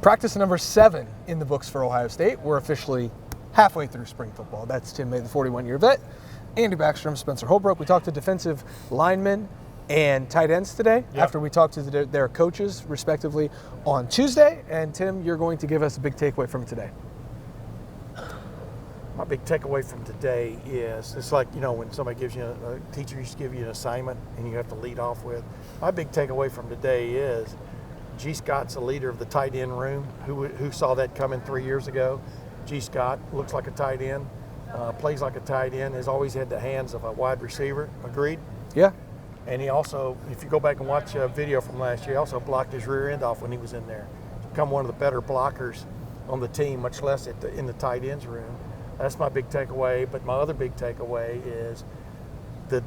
Practice number 7 in the books for Ohio State. We're officially halfway through spring football. That's Tim May, the 41-year vet, Andy Backstrom, Spencer Holbrook. We talked to defensive linemen and tight ends today after we talked to their coaches, respectively, on Tuesday. And, Tim, you're going to give us a big takeaway from today. My big takeaway from today is, it's like, when somebody gives you, a teacher used to give you an assignment and you have to lead off with. My big takeaway from today is G. Scott's the leader of the tight end room. Who saw that coming 3 years ago? G. Scott looks like a tight end, plays like a tight end, has always had the hands of a wide receiver. Agreed? Yeah. And he also, if you go back and watch a video from last year, he also blocked his rear end off when he was in there. Become one of the better blockers on the team, much less in the tight ends room. That's my big takeaway. But my other big takeaway is the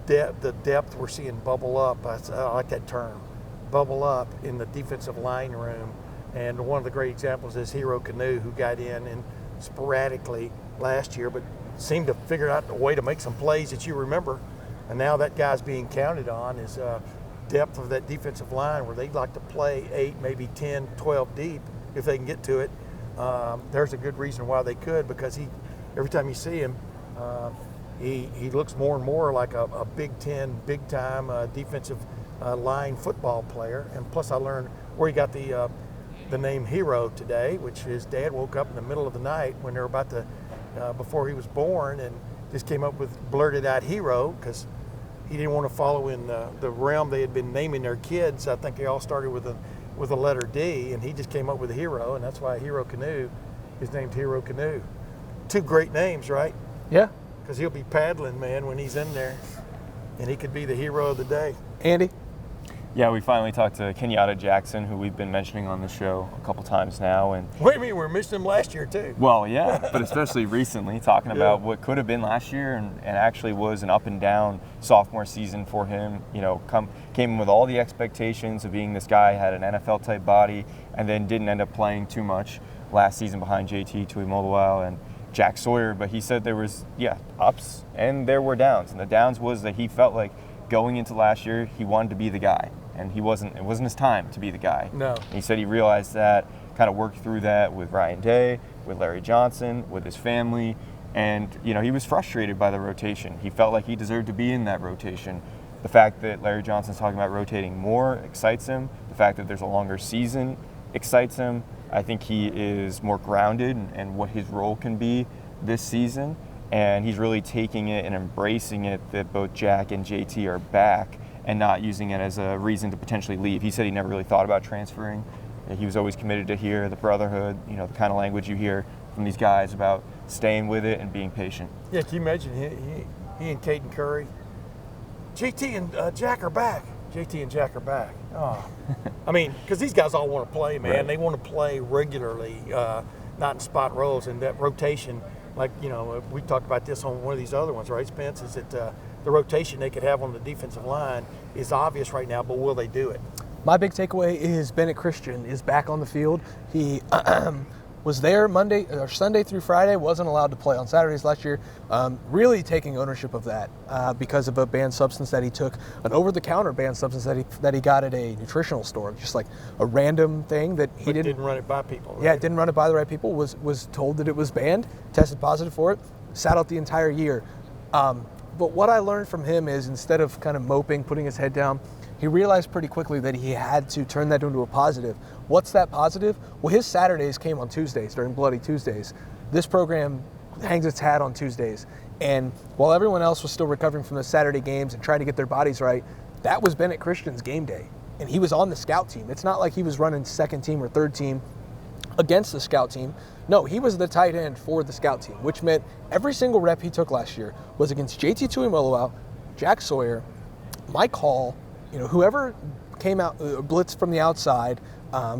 depth we're seeing bubble up. I like that term, bubble up in the defensive line room. And one of the great examples is Hero Canoe, who got in and sporadically last year, but seemed to figure out a way to make some plays that you remember. And now that guy's being counted on is depth of that defensive line, where they'd like to play 8, maybe 10, 12 deep if they can get to it. There's a good reason why they could, because every time you see him, he looks more and more like a Big Ten, big-time defensive line football player. And plus, I learned where he got the name Hero today, which his dad woke up in the middle of the night when they were about to, before he was born, and just came up with blurted out Hero, because he didn't want to follow in the realm they had been naming their kids. I think they all started with a letter D, and he just came up with Hero, and that's why Hero Canoe is named Hero Canoe. 2 great names, right? Yeah. Because he'll be paddling, man, when he's in there, and he could be the hero of the day. Andy? Yeah, we finally talked to Kenyatta Jackson, who we've been mentioning on the show a couple times now. And wait a minute, we were missing him last year too. Well, yeah, but especially recently, talking about what could have been last year and actually was an up and down sophomore season for him. Came in with all the expectations of being this guy, had an NFL type body, and then didn't end up playing too much last season behind JT Tuimoloau and Jack Sawyer. But he said there was ups and there were downs, and the downs was that he felt like going into last year he wanted to be the guy. And it wasn't his time to be the guy. No. And he said he realized that, kind of worked through that with Ryan Day, with Larry Johnson, with his family. And, he was frustrated by the rotation. He felt like he deserved to be in that rotation. The fact that Larry Johnson's talking about rotating more excites him. The fact that there's a longer season excites him. I think he is more grounded in what his role can be this season. And he's really taking it and embracing it that both Jack and JT are back, and not using it as a reason to potentially leave. He said he never really thought about transferring. He was always committed to here, the brotherhood, the kind of language you hear from these guys about staying with it and being patient. Yeah, can you imagine he and Caden Curry? JT and Jack are back. JT and Jack are back. Oh, I mean, because these guys all want to play, man. Right. They want to play regularly, not in spot roles. And that rotation, like, we talked about this on one of these other ones, right, Spence, is that the rotation they could have on the defensive line is obvious right now, but will they do it? My big takeaway is Bennett Christian is back on the field. He was there Sunday through Friday, wasn't allowed to play on Saturdays last year, really taking ownership of that because of a banned substance that he took, an over-the-counter banned substance that he got at a nutritional store, just like a random thing that he didn't run it by people. Right? Yeah, didn't run it by the right people, was told that it was banned, tested positive for it, sat out the entire year. But what I learned from him is, instead of kind of moping, putting his head down, he realized pretty quickly that he had to turn that into a positive. What's that positive? Well, his Saturdays came on Tuesdays during Bloody Tuesdays. This program hangs its hat on Tuesdays. And while everyone else was still recovering from the Saturday games and trying to get their bodies right, that was Bennett Christian's game day. And he was on the scout team. It's not like he was running second team or third team against the scout team. No, he was the tight end for the scout team, which meant every single rep he took last year was against JT Tuimoloau, Jack Sawyer, Mike Hall, whoever came out, blitz from the outside,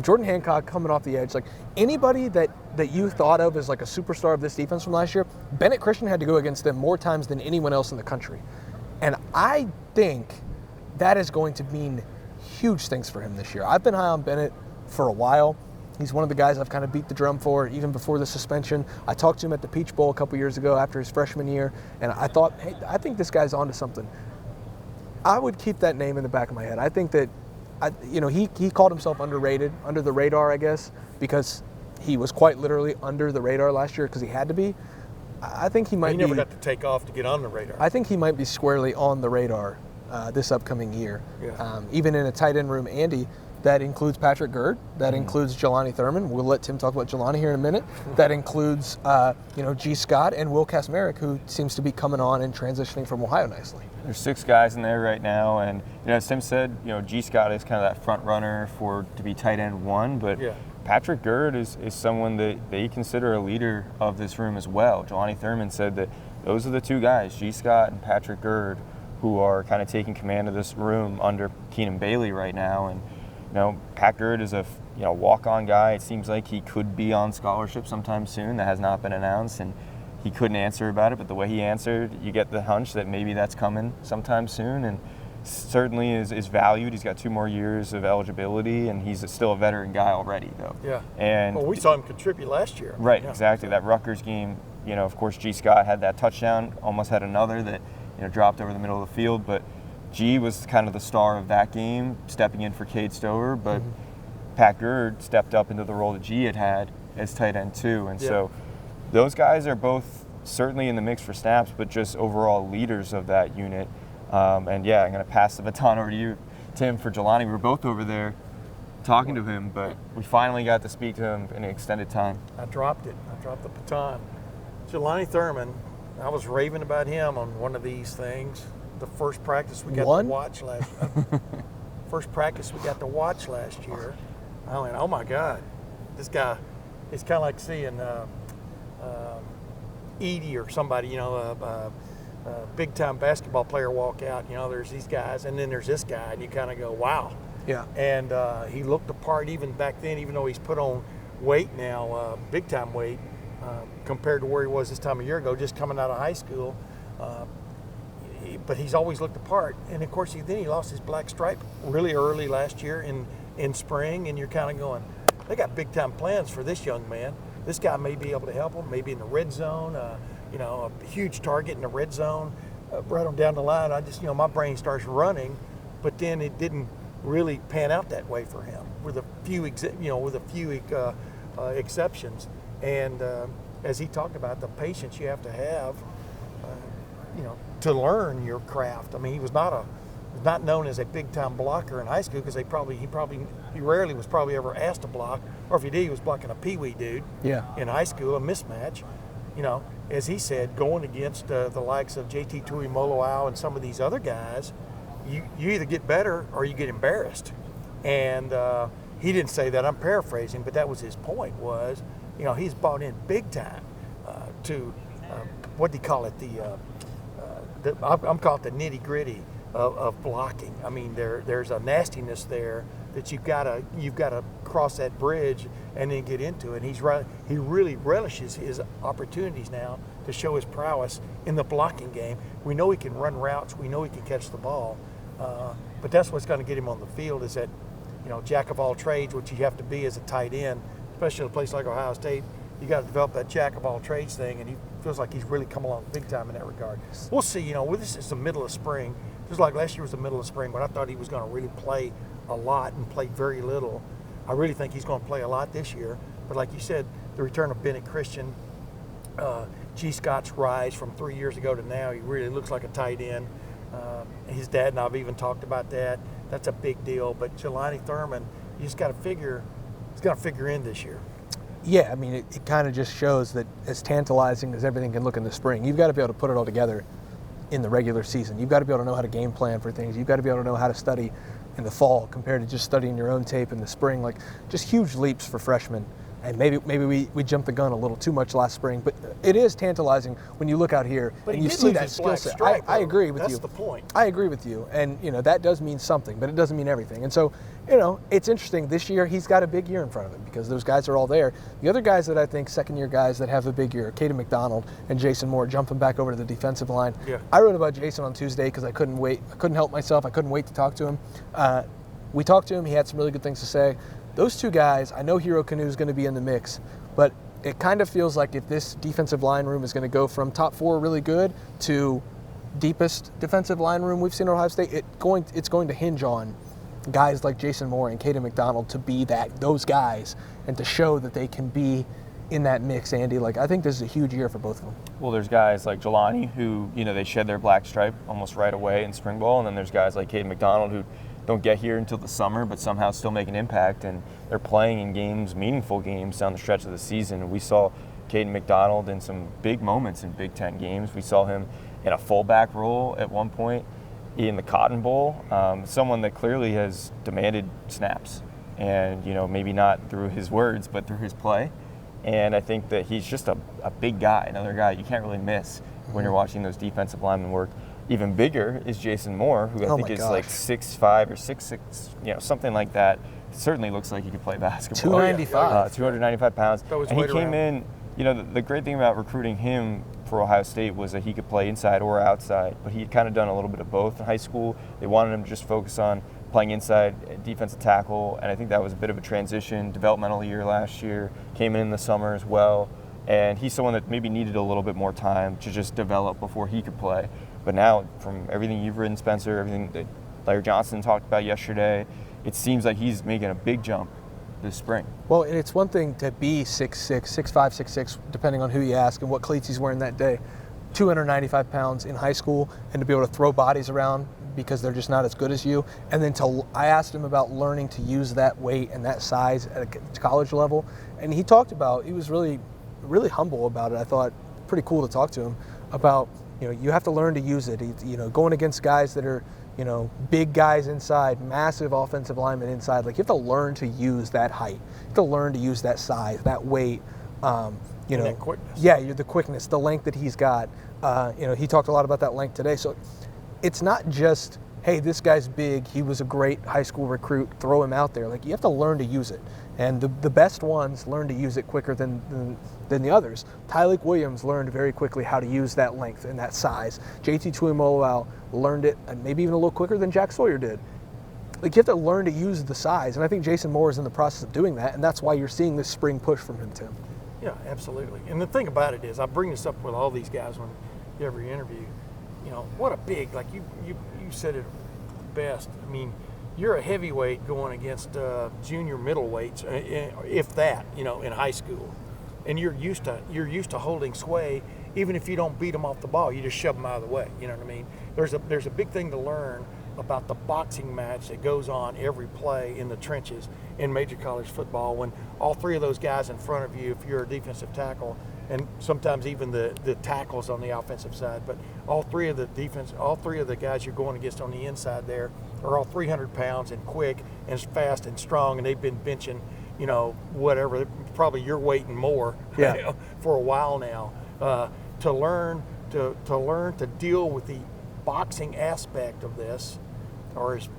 Jordan Hancock coming off the edge, like anybody that you thought of as like a superstar of this defense from last year, Bennett Christian had to go against them more times than anyone else in the country. And I think that is going to mean huge things for him this year. I've been high on Bennett for a while. He's one of the guys I've kind of beat the drum for, even before the suspension. I talked to him at the Peach Bowl a couple years ago after his freshman year, and I thought, hey, I think this guy's onto something. I would keep that name in the back of my head. I think that he called himself underrated, under the radar, I guess, because he was quite literally under the radar last year because he had to be. I think he might He never got to take off to get on the radar. I think he might be squarely on the radar this upcoming year. Yeah. Even in a tight end room, Andy, that includes Patrick Gerd, that includes Jelani Thurman. We'll let Tim talk about Jelani here in a minute. That includes G. Scott and Will Kasmerick, who seems to be coming on and transitioning from Ohio nicely. There's 6 guys in there right now, and as Tim said, G. Scott is kind of that front runner to be tight end 1, but Yeah. Patrick Gerd is someone that they consider a leader of this room as well. Jelani Thurman said that those are the 2 guys, G. Scott and Patrick Gerd, who are kind of taking command of this room under Keenan Bailey right now. And Pat Gerd is a walk-on guy. It seems like he could be on scholarship sometime soon. That has not been announced, and he couldn't answer about it. But the way he answered, you get the hunch that maybe that's coming sometime soon. And certainly is valued. He's got 2 more years of eligibility, and he's still a veteran guy already, though. Yeah. And well, we saw him contribute last year. Right, Yeah. exactly. That Rutgers game, of course, G. Scott had that touchdown, almost had another that, dropped over the middle of the field, but G was kind of the star of that game, stepping in for Cade Stover, but Pat Gerd stepped up into the role that G had as tight end 2, and so those guys are both certainly in the mix for snaps, but just overall leaders of that unit. I'm going to pass the baton over to you, Tim, for Jelani. We were both over there talking to him, but we finally got to speak to him in an extended time. I dropped it. I dropped the baton. Jelani Thurman, I was raving about him on one of these things. The first practice we got to watch last year. I went, oh my God, this guy. It's kind of like seeing Edie or somebody, big time basketball player walk out. There's these guys, and then there's this guy, and you kind of go, wow. Yeah. And he looked the part even back then, even though he's put on weight now, big time weight, compared to where he was this time a year ago, just coming out of high school. But he's always looked the part. And of course, then he lost his black stripe really early last year in spring, and you're kind of going, they got big time plans for this young man. This guy may be able to help him, maybe in the red zone, a huge target in the red zone, right on down the line. I just, my brain starts running, but then it didn't really pan out that way for him, with a few exceptions. And as he talked about, the patience you have to have, to learn your craft. I mean, he was not known as a big time blocker in high school because he rarely was probably ever asked to block, or if he did, he was blocking a peewee dude. Yeah. In high school, a mismatch. As he said, going against the likes of JT Tuimoloau and some of these other guys, you either get better or you get embarrassed. And he didn't say that. I'm paraphrasing, but that was his point. Was he's bought in big time to what do you call it? I'm calling it the nitty gritty of blocking. I mean, there's a nastiness there that you've got to cross that bridge and then get into it. And he really relishes his opportunities now to show his prowess in the blocking game. We know he can run routes. We know he can catch the ball. But that's what's going to get him on the field is that, jack of all trades, which you have to be as a tight end, especially in a place like Ohio State. You got to develop that jack of all trades thing, and he feels like he's really come along big time in that regard. We'll see. This is the middle of spring. Just like last year was the middle of spring, but I thought he was going to really play a lot and play very little. I really think he's going to play a lot this year. But like you said, the return of Bennett Christian, G. Scott's rise from 3 years ago to now, he really looks like a tight end. His dad and I have even talked about that. That's a big deal. But Jelani Thurman, you just got to figure, he's got to figure in this year. Yeah, I mean, it kind of just shows that as tantalizing as everything can look in the spring, you've got to be able to put it all together in the regular season. You've got to be able to know how to game plan for things. You've got to be able to know how to study in the fall compared to just studying your own tape in the spring. Like, just huge leaps for freshmen. And maybe we jumped the gun a little too much last spring, but it is tantalizing when you look out here and you see that skill set. I agree with you. That's the point. I agree with you. And, that does mean something, but it doesn't mean everything. And so, it's interesting. This year, he's got a big year in front of him because those guys are all there. The other guys that I think, second-year guys that have a big year, Caden McDonald and Jason Moore, jumping back over to the defensive line. Yeah. I wrote about Jason on Tuesday because I couldn't wait. I couldn't help myself. I couldn't wait to talk to him. We talked to him. He had some really good things to say. Those two guys, I know Hero Canoe is going to be in the mix, but it kind of feels like if this defensive line room is going to go from top 4 really good to deepest defensive line room we've seen at Ohio State, it's going to hinge on guys like Jason Moore and Caden McDonald to be those guys and to show that they can be in that mix, Andy. Like, I think this is a huge year for both of them. Well, there's guys like Jelani who, they shed their black stripe almost right away in spring ball, and then there's guys like Caden McDonald who don't get here until the summer, but somehow still make an impact, and they're playing in games, meaningful games down the stretch of the season. We saw Caden McDonald in some big moments in Big Ten games. We saw him in a fullback role at one point in the Cotton Bowl, someone that clearly has demanded snaps, and maybe not through his words, but through his play. And I think that he's just a big guy, another guy you can't really miss when you're watching those defensive linemen work. Even bigger is Jason Moore, who I think is like 6'5" or 6'6", something like that. Certainly looks like he could play basketball. 295. 295 pounds. And he came in, the great thing about recruiting him for Ohio State was that he could play inside or outside, but he had kind of done a little bit of both in high school. They wanted him to just focus on playing inside defensive tackle, and I think that was a bit of a transition, developmental year last year, came in the summer as well, and he's someone that maybe needed a little bit more time to just develop before he could play. But now, from everything you've written, Spencer, everything that Larry Johnson talked about yesterday, it seems like he's making a big jump this spring. Well, and it's one thing to be 6'6", 6'5", 6'6", depending on who you ask and what cleats he's wearing that day. 295 pounds in high school, and to be able to throw bodies around because they're just not as good as you. And then I asked him about learning to use that weight and that size at a college level, and he talked about, he was really, really humble about it. I thought pretty cool to talk to him about, you have to learn to use it. Going against guys that are, big guys inside, massive offensive linemen inside, like you have to learn to use that height. You have to learn to use that size, that weight. That quickness. Yeah, the quickness, the length that he's got. He talked a lot about that length today. So it's not just, hey, this guy's big, he was a great high school recruit, throw him out there. Like, you have to learn to use it. And the best ones learn to use it quicker than the others. Tyleik Williams learned very quickly how to use that length and that size. JT Tuimoloau learned it maybe even a little quicker than Jack Sawyer did. Like, you have to learn to use the size. And I think Jason Moore is in the process of doing that, and that's why you're seeing this spring push from him, Tim. Yeah, absolutely. And the thing about it is, I bring this up with all these guys when you ever interview, what a big, like you said it best. I mean, you're a heavyweight going against junior middleweights, if that, in high school. And you're used to holding sway, even if you don't beat them off the ball, you just shove them out of the way. You know what I mean? There's a big thing to learn about the boxing match that goes on every play in the trenches in major college football, when all three of those guys in front of you, if you're a defensive tackle, and sometimes even the tackles on the offensive side, but all three of the guys you're going against on the inside there are all 300 pounds and quick and fast and strong, and they've been benching, whatever, probably your weight and more, for a while now. To learn to deal with the boxing aspect of this, or as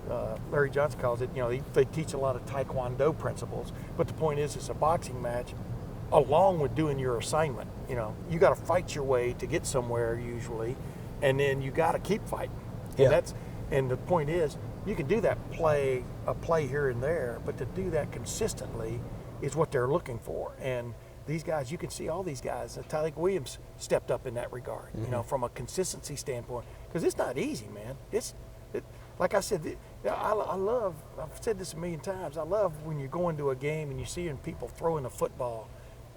Larry Johnson calls it, they teach a lot of Taekwondo principles. But the point is, it's a boxing match, along with doing your assignment. You got to fight your way to get somewhere usually, and then you got to keep fighting. Yeah. And the point is, you can do that play here and there, but to do that consistently is what they're looking for. And these guys, you can see all these guys. Tyleik Williams stepped up in that regard, from a consistency standpoint, because it's not easy, man. Like I said, I've said this a million times, I love when you're going to a game and you're seeing people throwing a football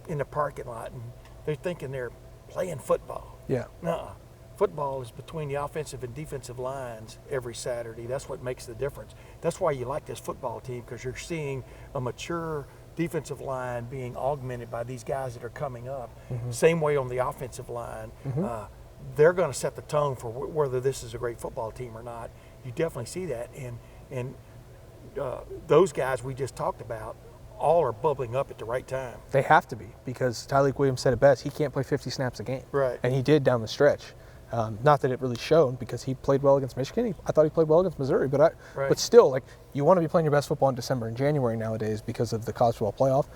in the parking lot and they're thinking they're playing football. Yeah. Nuh-uh. Football is between the offensive and defensive lines every Saturday. That's what makes the difference. That's why you like this football team, because you're seeing a mature defensive line being augmented by these guys that are coming up. Same way on the offensive line. They're going to set the tone for whether this is a great football team or not. You definitely see that. And those guys we just talked about all are bubbling up at the right time. They have to be, because Tyleik Williams said it best. He can't play 50 snaps a game. Right. And he did down the stretch. Not that it really showed, because he played well against Michigan. I thought he played well against Missouri, but still, like, you want to be playing your best football in December and January nowadays because of the college football playoff.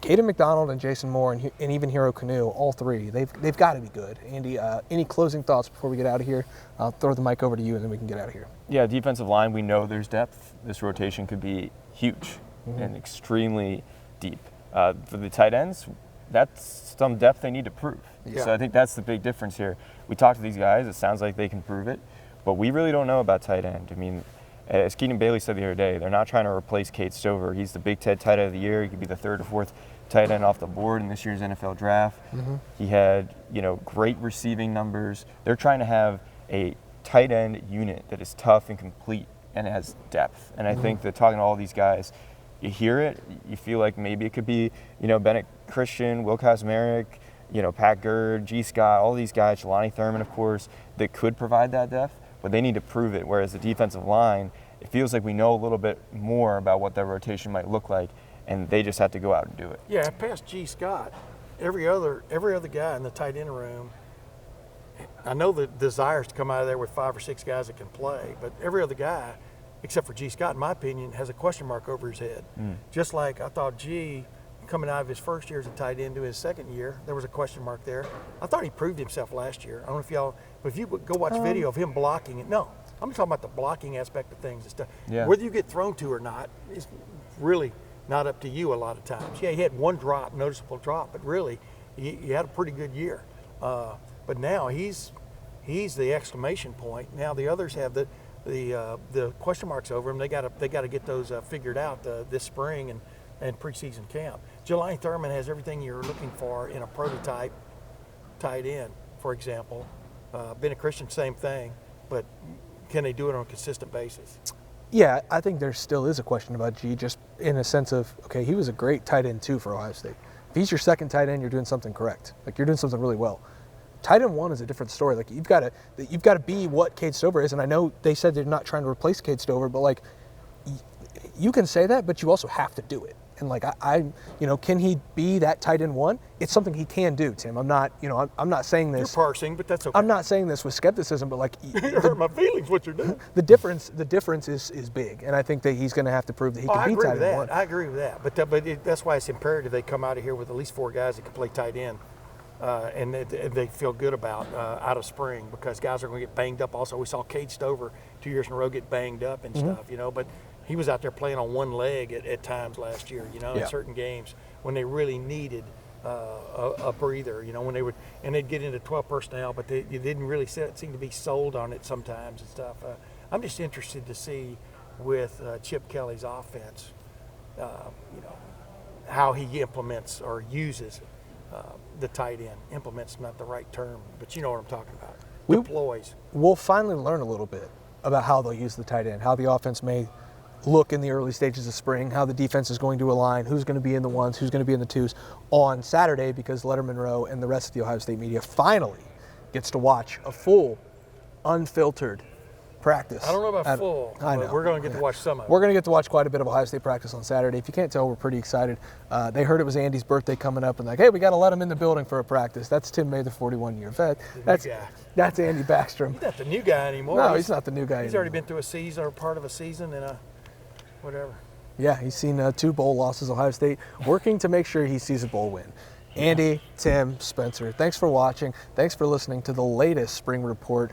Caden McDonald and Jason Moore and even Hero Canoe, all three, they've got to be good. Andy, any closing thoughts before we get out of here? I'll throw the mic over to you, and then we can get out of here. Yeah, defensive line, we know there's depth. This rotation could be huge and extremely deep. For the tight ends, that's some depth they need to prove. Yeah. So I think that's the big difference here. We talked to these guys. It sounds like they can prove it, but we really don't know about tight end. I mean, As Keenan Bailey said the other day, they're not trying to replace Cade Stover. He's the Big Ten tight end of the year. He could be the 3rd or 4th tight end off the board in this year's NFL draft. He had, great receiving numbers. They're trying to have a tight end unit that is tough and complete and has depth. And I think that talking to all these guys, you hear it, you feel like maybe it could be, Bennett Christian, Will Kazmarek, Pat Gurd, G. Scott, all these guys, Jelani Thurman, of course, that could provide that depth, but they need to prove it. Whereas the defensive line, it feels like we know a little bit more about what their rotation might look like, and they just have to go out and do it. Yeah, past G. Scott, every other guy in the tight end room, I know the desire is to come out of there with 5 or 6 guys that can play, but every other guy, except for G. Scott, in my opinion, has a question mark over his head. Just like I thought G, coming out of his first year as a tight end to his second year, there was a question mark there. I thought he proved himself last year. I don't know if y'all, but if you go watch video of him blocking it, no, I'm talking about the blocking aspect of things and stuff. Yeah. Whether you get thrown to or not is really not up to you a lot of times. Yeah, he had one drop, noticeable drop, but really, he had a pretty good year. But now he's the exclamation point. Now the others have the question marks over them. They got to get those figured out this spring and preseason camp. Jelani Thurman has everything you're looking for in a prototype tight end, for example. Bennett Christian, same thing, but can they do it on a consistent basis? Yeah, I think there still is a question about G, just in a sense of, okay, he was a great tight end too for Ohio State. If he's your second tight end, you're doing something correct. Like, you're doing something really well. Tight end 1 is a different story. Like, you've got to be what Cade Stover is, and I know they said they're not trying to replace Cade Stover, but like, you can say that, but you also have to do it. And like, can he be that tight end 1? It's something he can do, Tim. I'm not saying this. You're parsing, but that's okay. I'm not saying this with skepticism, but like, you hurt my feelings. What you're doing. The difference is big, and I think that he's going to have to prove that he can be tight end 1. I agree with that, but that's why it's imperative they come out of here with at least 4 guys that can play tight end, and they feel good about out of spring, because guys are going to get banged up. Also, we saw Cade Stover 2 years in a row get banged up and stuff, but he was out there playing on one leg at times last year, in certain games when they really needed a breather, when they would, and they'd get into 12 personnel, but they didn't really seem to be sold on it sometimes and stuff. I'm just interested to see with Chip Kelly's offense, how he implements or uses the tight end. Implements not the right term, but you know what I'm talking about. Deploys. We'll finally learn a little bit about how they'll use the tight end, how the offense may look in the early stages of spring, how the defense is going to align, who's going to be in the 1s, who's going to be in the 2s on Saturday, because Lettermen Row and the rest of the Ohio State media finally gets to watch a full, unfiltered practice. I don't know about full, I know. But we're going to get to watch some of it. We're going to get to watch quite a bit of Ohio State practice on Saturday. If you can't tell, we're pretty excited. They heard it was Andy's birthday coming up, and like, hey, we got to let him in the building for a practice. That's Tim May, the 41-year vet. That's Andy Backstrom. He's not the new guy anymore. No, he's not the new guy He's anymore. already been through a season or part of a season and whatever. Yeah, he's seen 2 bowl losses, Ohio State, working to make sure he sees a bowl win. Andy, Tim, Spencer, thanks for watching. Thanks for listening to the latest Spring Report.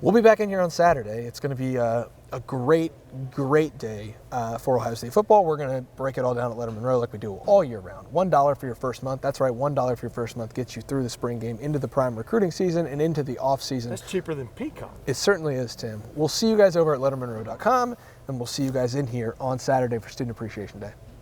We'll be back in here on Saturday. It's going to be a great, great day for Ohio State football. We're going to break it all down at Lettermen Row like we do all year round. $1 for your first month. That's right, $1 for your first month gets you through the spring game, into the prime recruiting season, and into the off season. That's cheaper than Peacock. It certainly is, Tim. We'll see you guys over at lettermenrow.com, and we'll see you guys in here on Saturday for Student Appreciation Day.